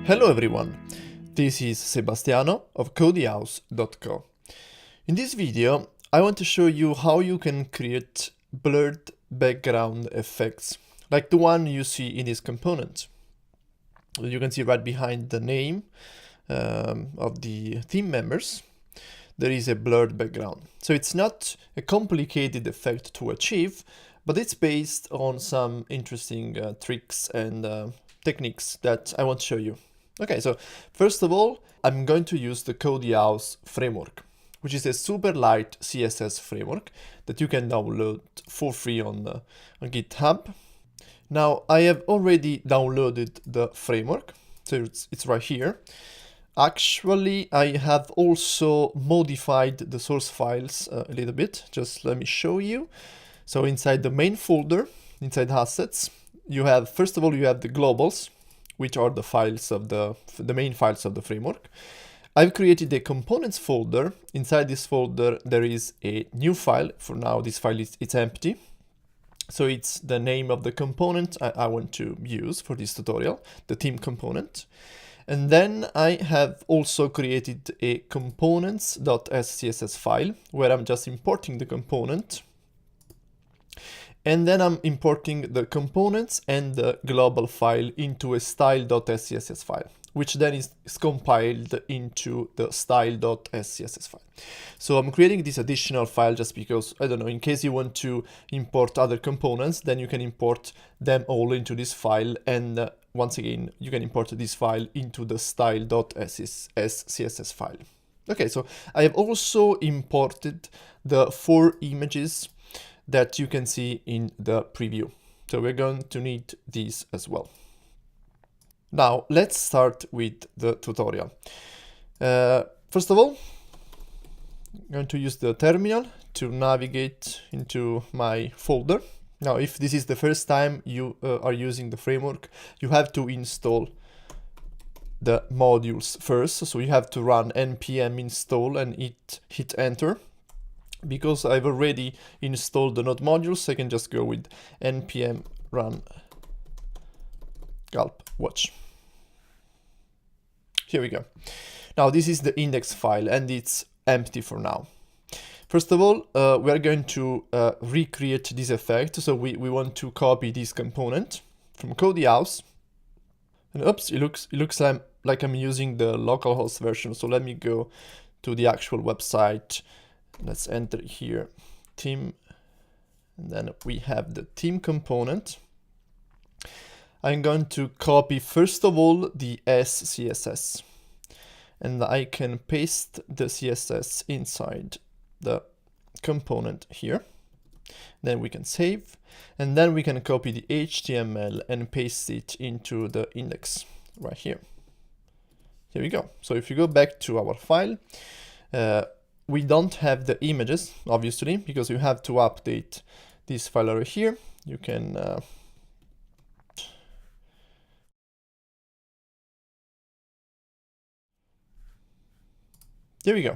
Hello everyone, this is Sebastiano of CodyHouse.co. In this video, I want to show you how you can create blurred background effects, like the one you see in this component. You can see right behind the name of the team members, there is a blurred background. So it's not a complicated effect to achieve, but it's based on some interesting tricks and techniques that I want to show you. Okay, so first of all, I'm going to use the CodyHouse Framework, which is a super light CSS framework that you can download for free on GitHub. Now, I have already downloaded the framework, so it's right here. Actually, I have also modified the source files a little bit. Just let me show you. So inside the main folder, inside assets, you have, first of all, you have the globals, which are the files of the main files of the framework. I've created a components folder. Inside this folder, there is a new file. For now, this file it's empty. So it's the name of the component I want to use for this tutorial, the team component. And then I have also created a components.scss file where I'm just importing the component. And then I'm importing the components and the global file into a style.scss file, which then is compiled into the style.scss file. So I'm creating this additional file just because, I don't know, in case you want to import other components, then you can import them all into this file. And once again, you can import this file into the style.scss file. Okay, so I have also imported the 4 images that you can see in the preview. So we're going to need these as well. Now, let's start with the tutorial. First of all, I'm going to use the terminal to navigate into my folder. Now, if this is the first time you are using the framework, you have to install the modules first. So you have to run npm install and hit enter. Because I've already installed the node modules, I can just go with npm run gulp watch. Here we go. Now this is the index file and it's empty for now. First of all, we're going to recreate this effect. So we want to copy this component from CodyHouse. And oops, it looks like I'm using the localhost version. So let me go to the actual website. Let's enter here team, and then we have the team component. I'm going to copy first of all the CSS, and I can paste the CSS inside the component here. Then we can save, and then we can copy the HTML and paste it into the index right here. Here we go. So if you go back to our file, we don't have the images, obviously, because you have to update this file over here. You can there we go.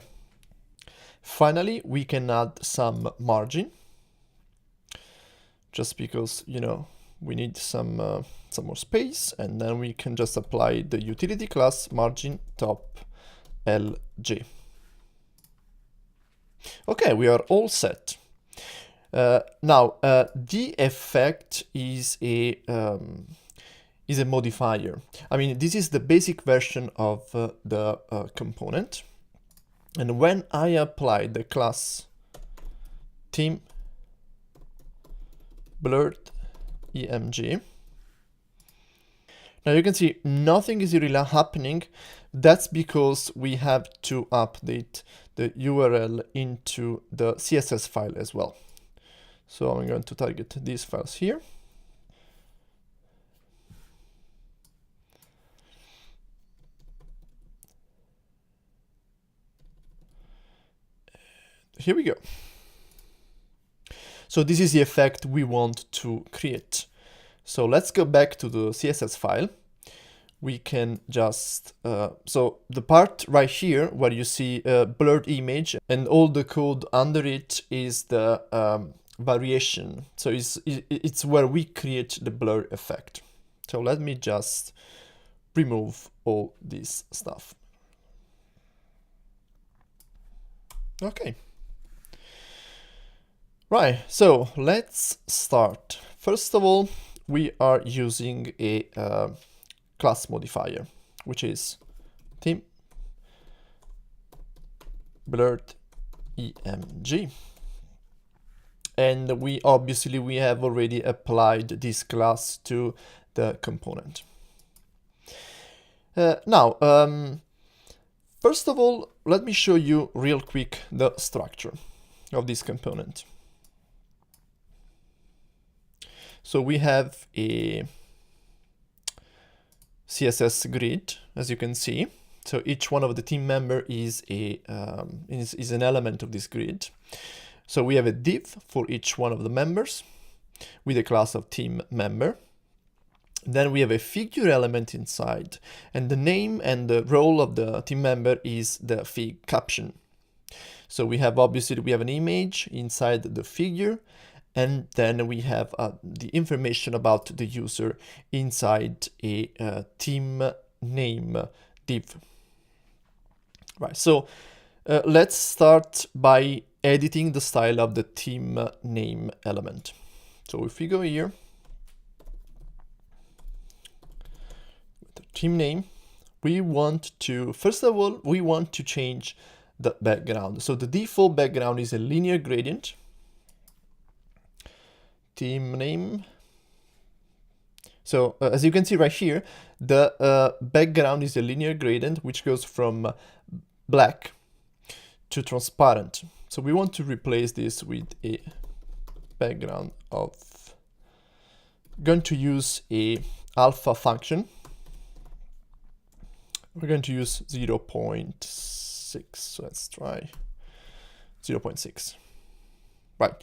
Finally, we can add some margin, just because, you know, we need some more space, and then we can just apply the utility class margin top LG. Okay, we are all set. Now, the effect is a modifier. I mean, this is the basic version of the component. And when I apply the class team blurred emg, now you can see nothing is really happening. That's because we have to update the URL into the CSS file as well. So I'm going to target these files here. Here we go. So this is the effect we want to create. So let's go back to the CSS file. We can just, so the part right here where you see a blurred image and all the code under it is the variation. So it's where we create the blur effect. So let me just remove all this stuff. Okay. Right, so let's start. First of all, we are using a class modifier, which is theme blurred emg. And we have already applied this class to the component. Now, first of all, let me show you real quick the structure of this component. So we have a CSS grid, as you can see. So each one of the team member is an element of this grid. So we have a div for each one of the members with a class of team member. Then we have a figure element inside, and the name and the role of the team member is the fig caption. So we have an image inside the figure, and then we have the information about the user inside a team name div. Right, so let's start by editing the style of the team name element. So if we go here, the team name, first of all, we want to change the background. So the default background is a linear gradient. Team name. So as you can see right here, the background is a linear gradient, which goes from black to transparent. So we want to replace this with a background of, going to use a alpha function. We're going to use 0.6. So let's try 0.6. Right,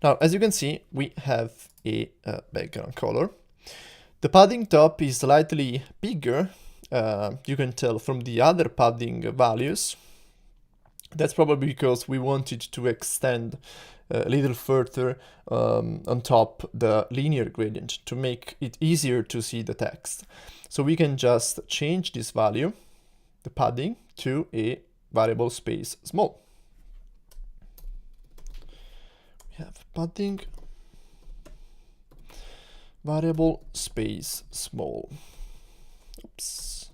now as you can see, we have a background color. The padding top is slightly bigger. You can tell from the other padding values. That's probably because we wanted to extend a little further on top the linear gradient to make it easier to see the text. So we can just change this value, the padding, to a variable space small. We have padding variable space small. Oops.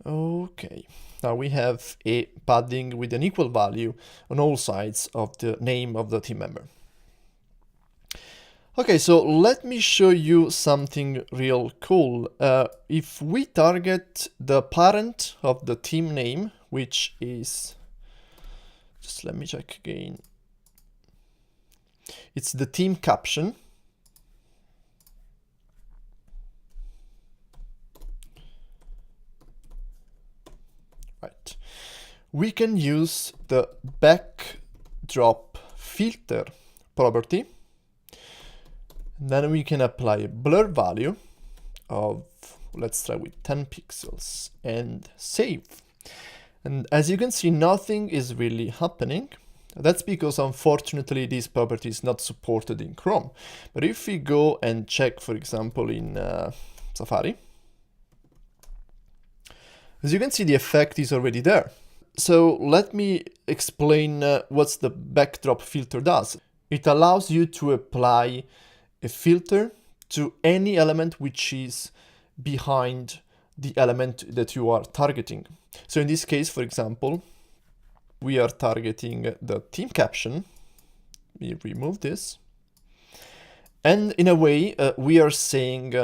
Okay. Now we have a padding with an equal value on all sides of the name of the team member. Okay, so let me show you something real cool. If we target the parent of the team name, which is, just let me check again. It's the team caption. Right. We can use the backdrop filter property. Then we can apply a blur value of, let's try with 10 pixels and save. And as you can see, nothing is really happening. That's because unfortunately this property is not supported in Chrome. But if we go and check, for example, in Safari, as you can see, the effect is already there. So let me explain what the backdrop filter does. It allows you to apply a filter to any element which is behind the element that you are targeting. So in this case, for example, we are targeting the team caption. We remove this. And in a way, we are saying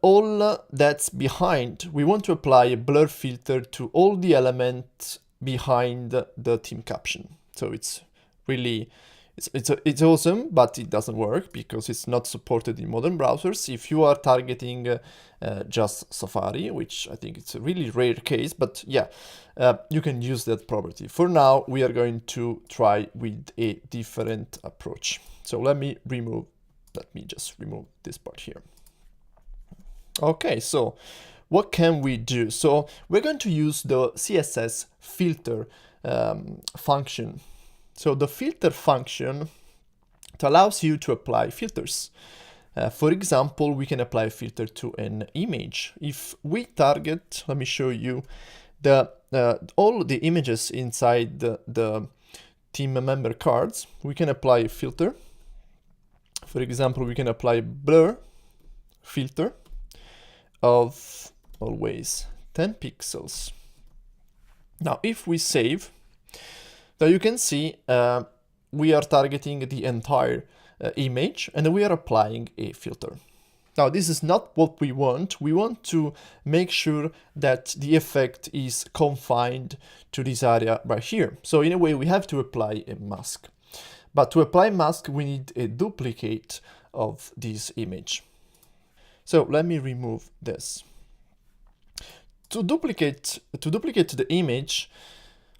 all that's behind. We want to apply a blur filter to all the elements behind the team caption. So it's really, it's awesome, but it doesn't work because it's not supported in modern browsers. If you are targeting just Safari, which I think it's a really rare case, but yeah, you can use that property. For now, we are going to try with a different approach. So let me just remove this part here. Okay, so what can we do? So we're going to use the CSS filter function. So the filter function, it allows you to apply filters. For example, we can apply a filter to an image. If we target, let me show you, all the images inside the team member cards, we can apply a filter. For example, we can apply blur filter of always 10 pixels. Now, if we save, now you can see we are targeting the entire image and we are applying a filter. Now, this is not what we want. We want to make sure that the effect is confined to this area right here. So in a way, we have to apply a mask. But to apply mask, we need a duplicate of this image. So let me remove this. To duplicate the image,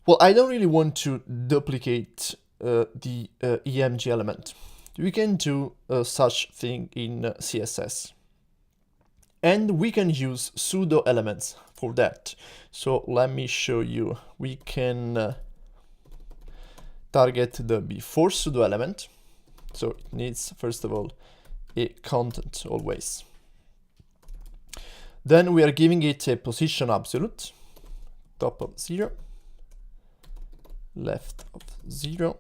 well, I don't really want to duplicate the EMG element. We can do such thing in CSS. And we can use pseudo elements for that. So let me show you. We can target the before pseudo element. So it needs, first of all, a content always. Then we are giving it a position absolute, top of 0, left of 0,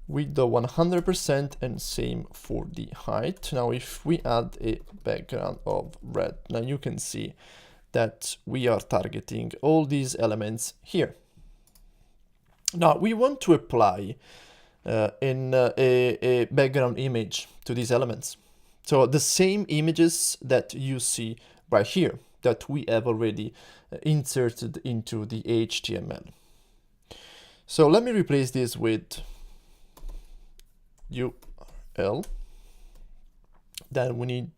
width of 100%, and same for the height. Now, if we add a background of red, now you can see that we are targeting all these elements here. Now, we want to apply a background image to these elements. So the same images that you see right here that we have already inserted into the HTML. So let me replace this with URL. Then we need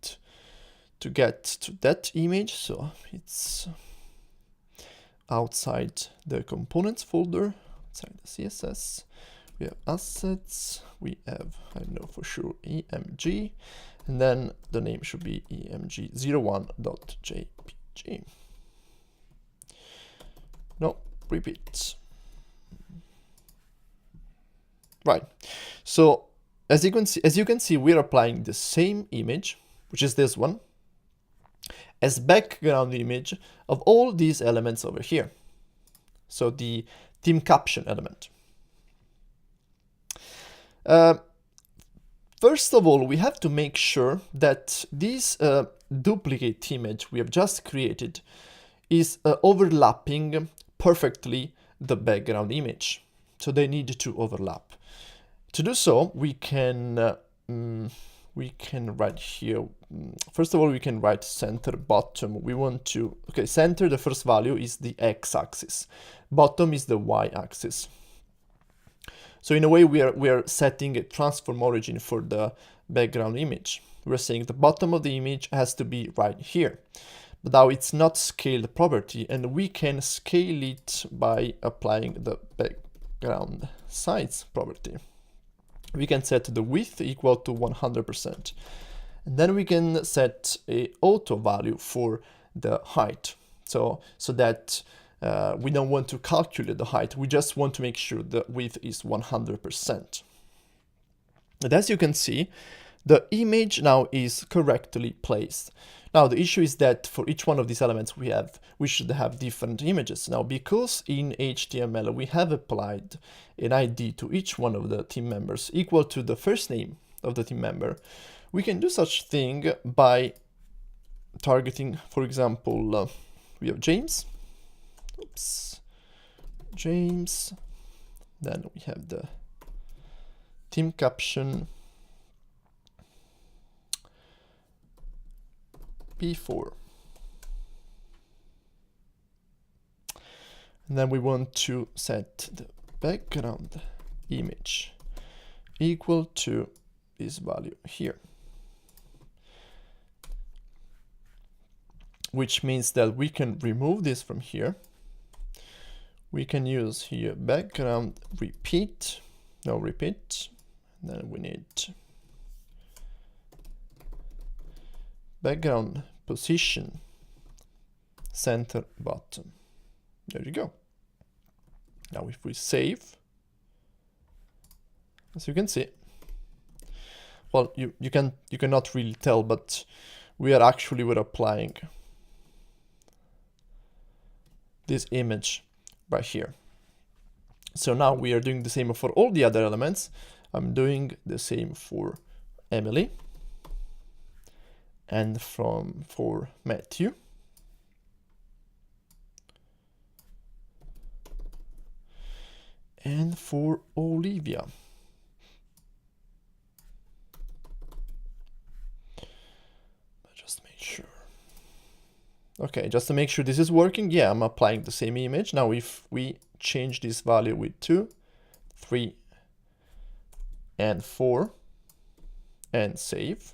to get to that image. So it's outside the components folder, outside the CSS. We have assets, we have, I know for sure, EMG, and then the name should be emg01.jpg. No, repeat. Right. So as you can see, we're applying the same image, which is this one, as background image of all these elements over here. So the team caption element. First of all, we have to make sure that this duplicate image we have just created is overlapping perfectly the background image. So they need to overlap. To do so, we can write here. First of all, we can write center bottom. We want to, okay, center, the first value is the x-axis. Bottom is the y-axis. So in a way, we are setting a transform origin for the background image. We're saying the bottom of the image has to be right here. But now it's not scaled property, and we can scale it by applying the background size property. We can set the width equal to 100%. And then we can set a auto value for the height. So that we don't want to calculate the height, we just want to make sure the width is 100%. And as you can see, the image now is correctly placed. Now the issue is that for each one of these elements we should have different images. Now because in HTML we have applied an ID to each one of the team members equal to the first name of the team member, we can do such thing by targeting, for example, we have James. Oops, James. Then we have the team caption P4. And then we want to set the background image equal to this value here, which means that we can remove this from here. We can use here background repeat, no repeat, then we need background position center bottom. There you go. Now if we save, as you can see, well, you cannot really tell, but we're applying this image right here. So now we are doing the same for all the other elements. I'm doing the same for Emily and for Matthew. And for Olivia. Just make sure. Okay, just to make sure this is working, yeah, I'm applying the same image. Now if we change this value with 2, 3, and 4, and save.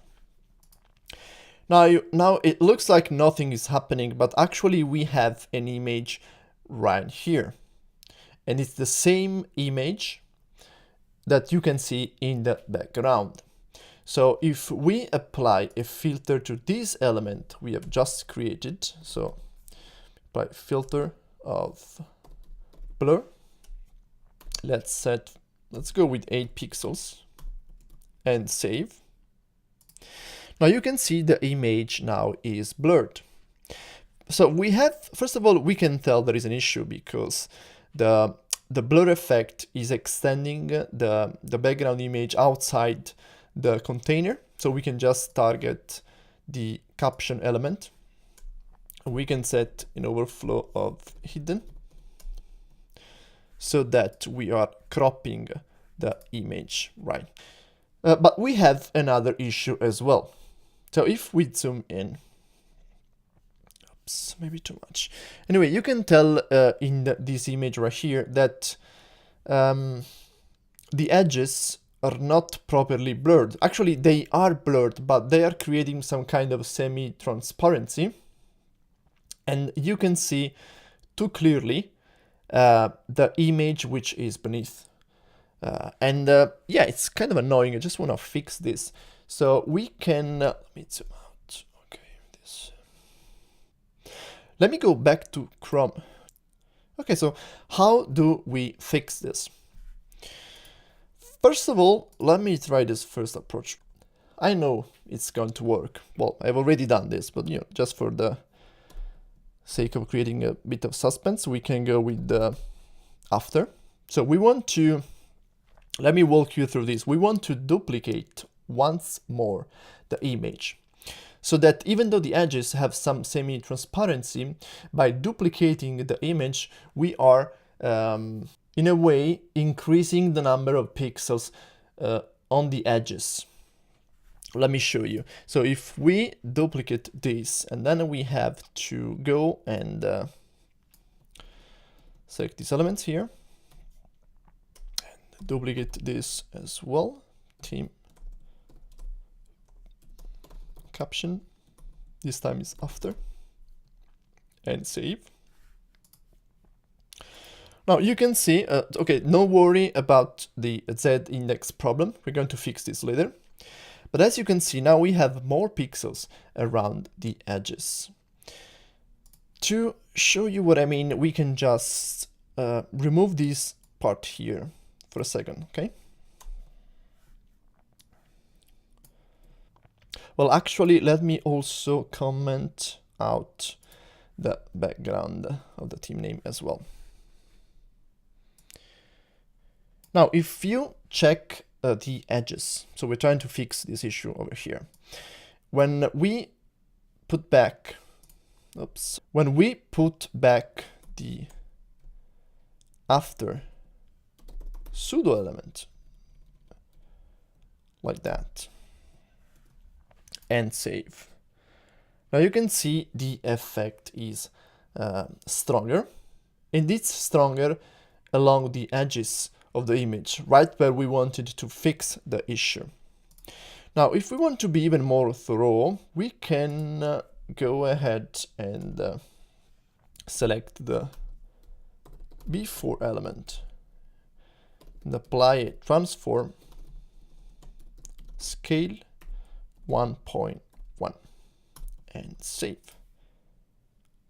Now it looks like nothing is happening, but actually we have an image right here. And it's the same image that you can see in the background. So if we apply a filter to this element we have just created, so apply filter of blur, let's go with 8 pixels and save. Now you can see the image now is blurred. So we have, first of all, we can tell there is an issue because the blur effect is extending the background image outside the container. So we can just target the caption element. We can set an overflow of hidden so that we are cropping the image, right? But we have another issue as well. So if we zoom in, oops, maybe too much. Anyway, you can tell in this image right here that the edges are not properly blurred. Actually, they are blurred, but they are creating some kind of semi-transparency. And you can see too clearly the image which is beneath. Yeah, it's kind of annoying. I just want to fix this. So we can, let me zoom out. Okay, this. Let me go back to Chrome. Okay, so how do we fix this? First of all, let me try this first approach. I know it's going to work. Well, I've already done this, but you know, just for the sake of creating a bit of suspense, we can go with the after. So we want to, let me walk you through this. We want to duplicate once more the image so that even though the edges have some semi-transparency, by duplicating the image, we are in a way increasing the number of pixels on the edges. Let me show you. So if we duplicate this, and then we have to go and select these elements here, and duplicate this as well, team caption, this time is after, and save. Now you can see, okay, no worry about the Z index problem. We're going to fix this later. But as you can see, now we have more pixels around the edges. To show you what I mean, we can just remove this part here for a second, okay? Well, actually, let me also comment out the background of the team name as well. Now, if you check the edges, so we're trying to fix this issue over here. When we put back, when we put back the after pseudo element, like that, and save. Now you can see the effect is stronger, and it's stronger along the edges of the image, right where we wanted to fix the issue. Now, if we want to be even more thorough, we can go ahead and select the before element and apply a transform scale 1.1 and save.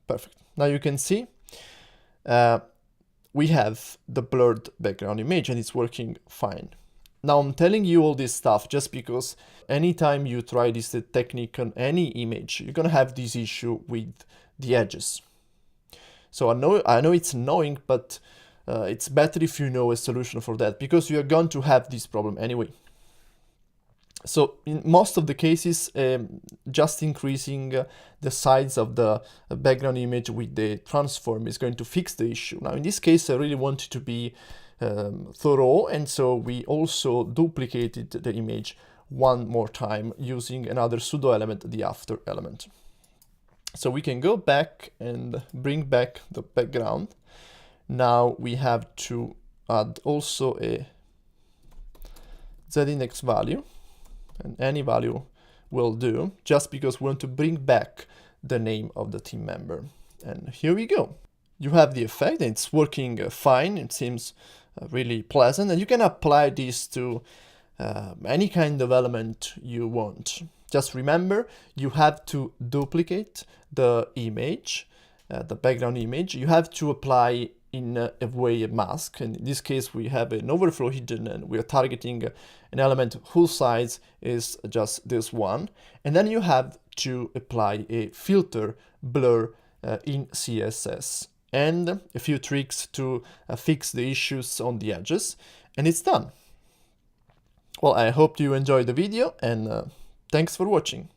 Perfect. Now you can see we have the blurred background image and it's working fine. Now I'm telling you all this stuff just because anytime you try this technique on any image, you're gonna have this issue with the edges. So I know it's annoying, but it's better if you know a solution for that, because you're going to have this problem anyway. So in most of the cases, just increasing the size of the background image with the transform is going to fix the issue. Now in this case, I really wanted to be thorough, and so we also duplicated the image one more time using another pseudo element, the after element. So we can go back and bring back the background. Now we have to add also a z-index value, and any value will do, just because we want to bring back the name of the team member. And here we go. You have the effect, and it's working fine. It seems really pleasant, and you can apply this to any kind of element you want. Just remember, you have to duplicate the image, the background image. You have to apply in a way a mask, and in this case we have an overflow hidden, and we are targeting an element whose size is just this one. And then you have to apply a filter blur in CSS, and a few tricks to fix the issues on the edges, and it's done. Well, I hope you enjoyed the video, and thanks for watching.